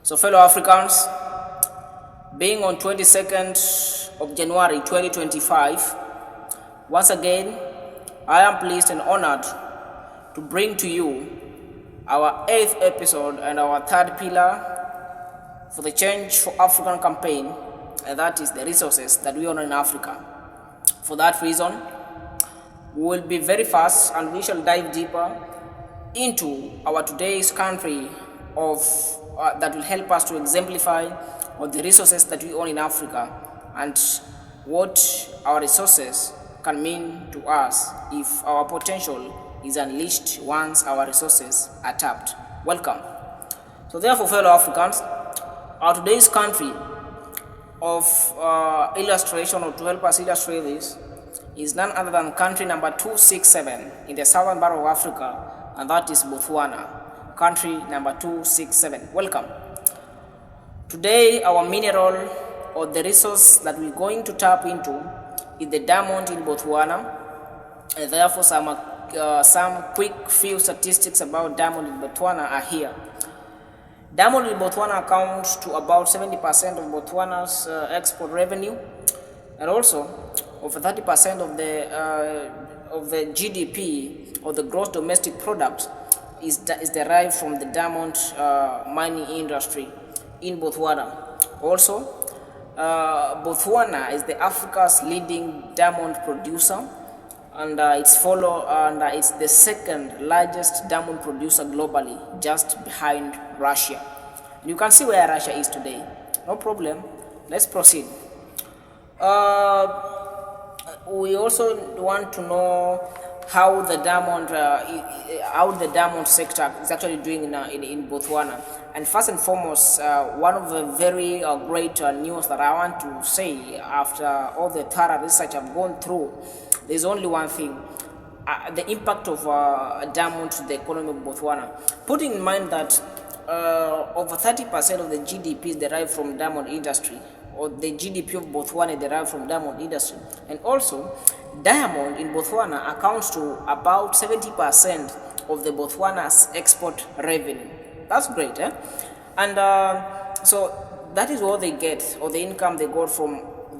So fellow Africans, being on 22nd of January 2025, once again, I am pleased and honored to bring to you our 8th episode and our third pillar for the Change for African campaign, and that is the resources that we own in Africa. For that reason, we will be very fast and we shall dive deeper into our today's country that will help us to exemplify on the resources that we own in Africa and what our resources can mean to us if our potential is unleashed once our resources are tapped. Welcome. So therefore, fellow Africans, our today's country of illustration, or to help us illustrate this, is none other than country number 267 in the southern part of Africa, and that is Botswana. Country number 267. Welcome. Today, our mineral or the resource that we're going to tap into is the diamond in Botswana, and therefore some quick few statistics about diamond in Botswana are here. Diamond in Botswana accounts to about 70% of Botswana's export revenue, and also over 30% of the GDP or the gross domestic product is derived from the diamond mining industry in Botswana. Also, Botswana is the Africa's leading diamond producer, and it's the second largest diamond producer globally, just behind Russia. And you can see where Russia is today. No problem. Let's proceed. We also want to know how the diamond sector is actually doing in Botswana. And first and foremost, one of the very great news that I want to say after all the thorough research I've gone through, there's only one thing: the impact of diamond to the economy of Botswana. Putting in mind that over 30% of the GDP is derived from diamond industry, or the GDP of Botswana derived from diamond industry. And also, diamond in Botswana accounts to about 70% of the Botswana's export revenue. That's great, eh? And so that is what they get, or the income they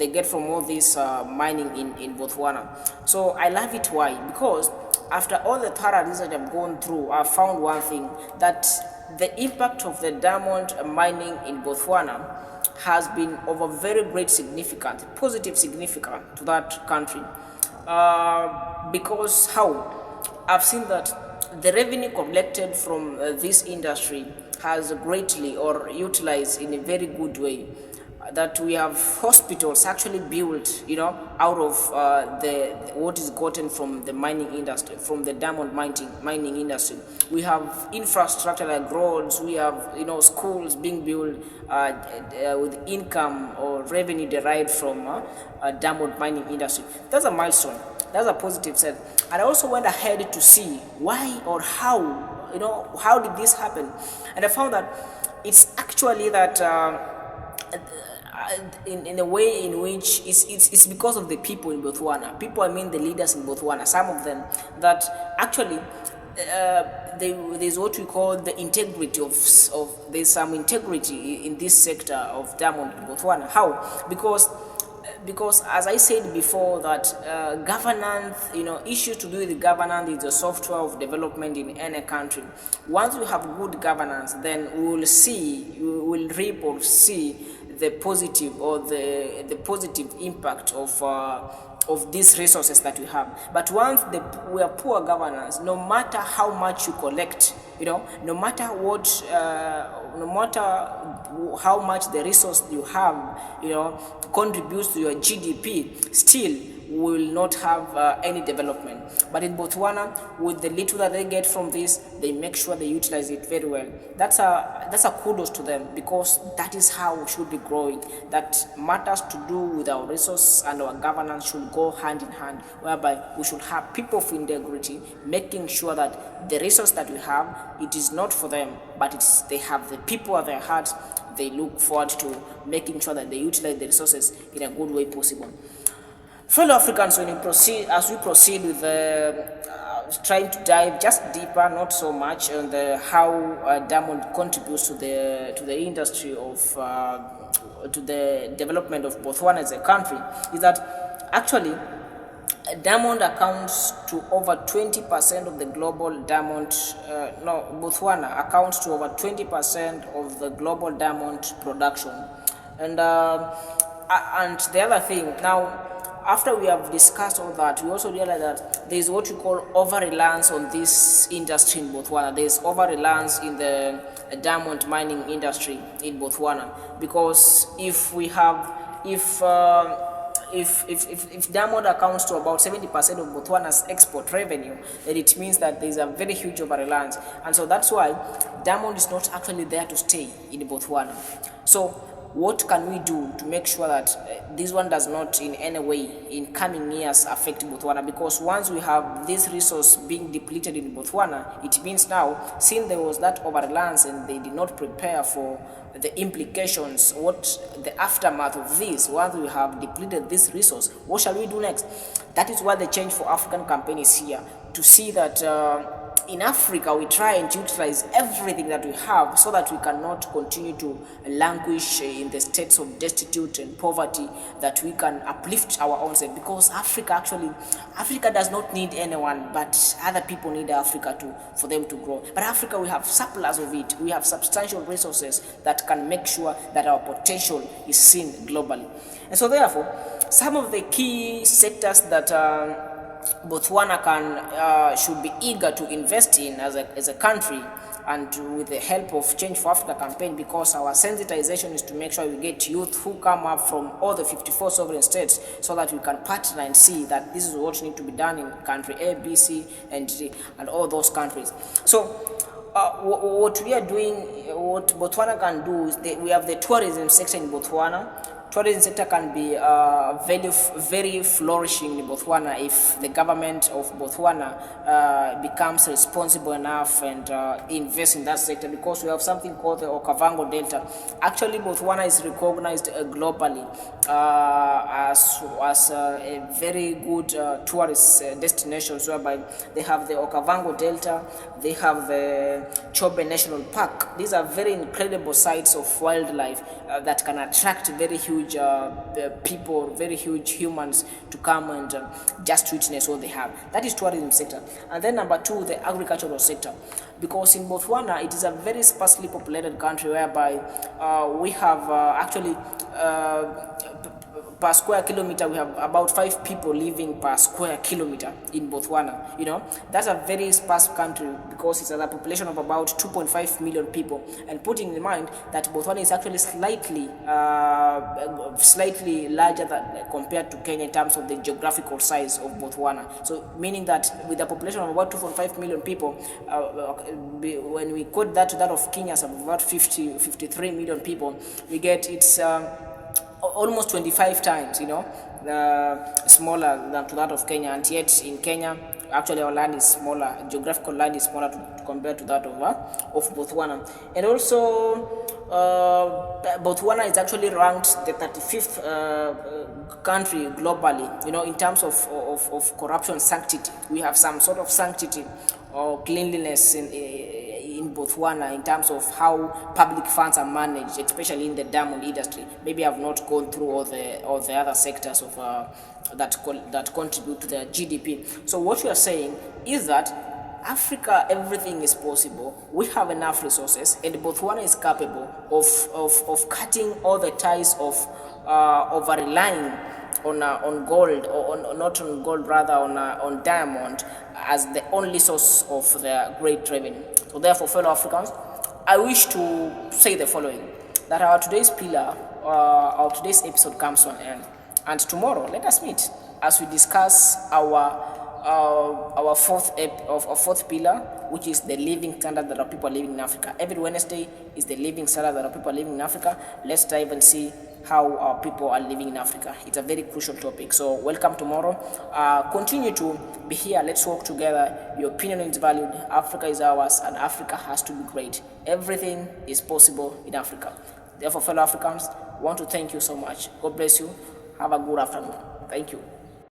get from all this mining in Botswana. So I love it. Why? Because after all the thorough research I've gone through, I found one thing, that the impact of the diamond mining in Botswana has been of a very great positive significance to that country. Because how? I've seen that the revenue collected from this industry has greatly or utilized in a very good way. That we have hospitals actually built, out of what is gotten from the mining industry, from the diamond mining industry. We have infrastructure like roads. We have schools being built with income or revenue derived from diamond mining industry. That's a milestone. That's a positive set. And I also went ahead to see why or how did this happen, and I found that it's actually that. In a way in which it's because of the people in Botswana. People, I mean the leaders in Botswana, some of them, that actually there's what we call the integrity there's some integrity in this sector of diamond in Botswana. How? Because as I said before, that governance, issues to do with governance is the software of development in any country. Once we have good governance, then we will reap or see the positive or the positive impact of these resources that we have. But once we are poor governance, no matter how much you collect, no matter how much the resource you have, contributes to your GDP, still will not have any development. But in Botswana, with the little that they get from this, they make sure they utilize it very well. That's a kudos to them, because that is how we should be growing. That matters to do with our resource, and our governance should go hand in hand, whereby we should have people of integrity, making sure that the resource that we have, it is not for them, but they have the people at their hearts. They look forward to making sure that they utilize the resources in a good way possible. Fellow Africans, as we proceed with trying to dive just deeper, not so much on how diamond contributes to the industry of to the development of Botswana as a country, is that actually diamond accounts to over 20% of the global diamond. Botswana accounts to over 20% of the global diamond production, and the other thing now. After we have discussed all that, we also realize that there is what we call over-reliance on this industry in Botswana. There is over-reliance in the diamond mining industry in Botswana, because if diamond accounts to about 70% of Botswana's export revenue, then it means that there is a very huge over-reliance, and so that's why diamond is not actually there to stay in Botswana. So what can we do to make sure that this one does not in any way in coming years affect Botswana? Because once we have this resource being depleted in Botswana, it means now, since there was that over-reliance and they did not prepare for the implications, what the aftermath of this, once we have depleted this resource, what shall we do next? That is why the Change for African campaign is here, to see that in Africa, we try and utilize everything that we have so that we cannot continue to languish in the states of destitute and poverty, that we can uplift our own self. Because Africa does not need anyone, but other people need Africa for them to grow. But Africa, we have surplus of it. We have substantial resources that can make sure that our potential is seen globally. And so therefore, some of the key sectors that Botswana should be eager to invest in as a country, and with the help of Change for Africa campaign, because our sensitization is to make sure we get youth who come up from all the 54 sovereign states, so that we can partner and see that this is what needs to be done in country A, B, C, and D, and all those countries. So what we are doing, what Botswana can do is we have the tourism sector in Botswana. Tourism sector can be very flourishing in Botswana if the government of Botswana becomes responsible enough and invests in that sector, because we have something called the Okavango Delta. Actually, Botswana is recognized globally as a very good tourist destination, whereby they have the Okavango Delta, they have the Chobe National Park. These are very incredible sites of wildlife that can attract very huge people, very huge humans to come and just witness what they have. That is tourism sector. And then number two, the agricultural sector, because in Botswana it is a very sparsely populated country, whereby we have per square kilometer, we have about 5 people living per square kilometer in Botswana. That's a very sparse country, because it's a population of about 2.5 million people. And putting in mind that Botswana is actually slightly larger than compared to Kenya in terms of the geographical size of Botswana. So meaning that with a population of about 2.5 million people, when we quote that to that of Kenya, of about 53 million people, we get it's almost 25 times, smaller than to that of Kenya. And yet in Kenya, actually our land is smaller, geographical land is smaller compared to that of Botswana. And also Botswana is actually ranked the 35th country globally, in terms of corruption sanctity. We have some sort of sanctity or cleanliness in Botswana in terms of how public funds are managed, especially in the diamond industry. Maybe I've not gone through all the other sectors of that contribute to the GDP. So what you are saying is that Africa, everything is possible. We have enough resources, and Botswana is capable of cutting all the ties of relying on gold, or not on gold, rather on diamond as the only source of their great revenue. So therefore, fellow Africans, I wish to say the following, that our today's episode comes to an end, and tomorrow let us meet as we discuss our fourth pillar, which is the living standard that our people are living in Africa. Every Wednesday is the living standard that our people are living in Africa. Let's dive and see how our people are living in Africa. It's a very crucial topic. So welcome tomorrow. Continue to be here. Let's work together. Your opinion is valued. Africa is ours, and Africa has to be great. Everything is possible in Africa. Therefore, fellow Africans, I want to thank you so much. God bless you. Have a good afternoon. Thank you.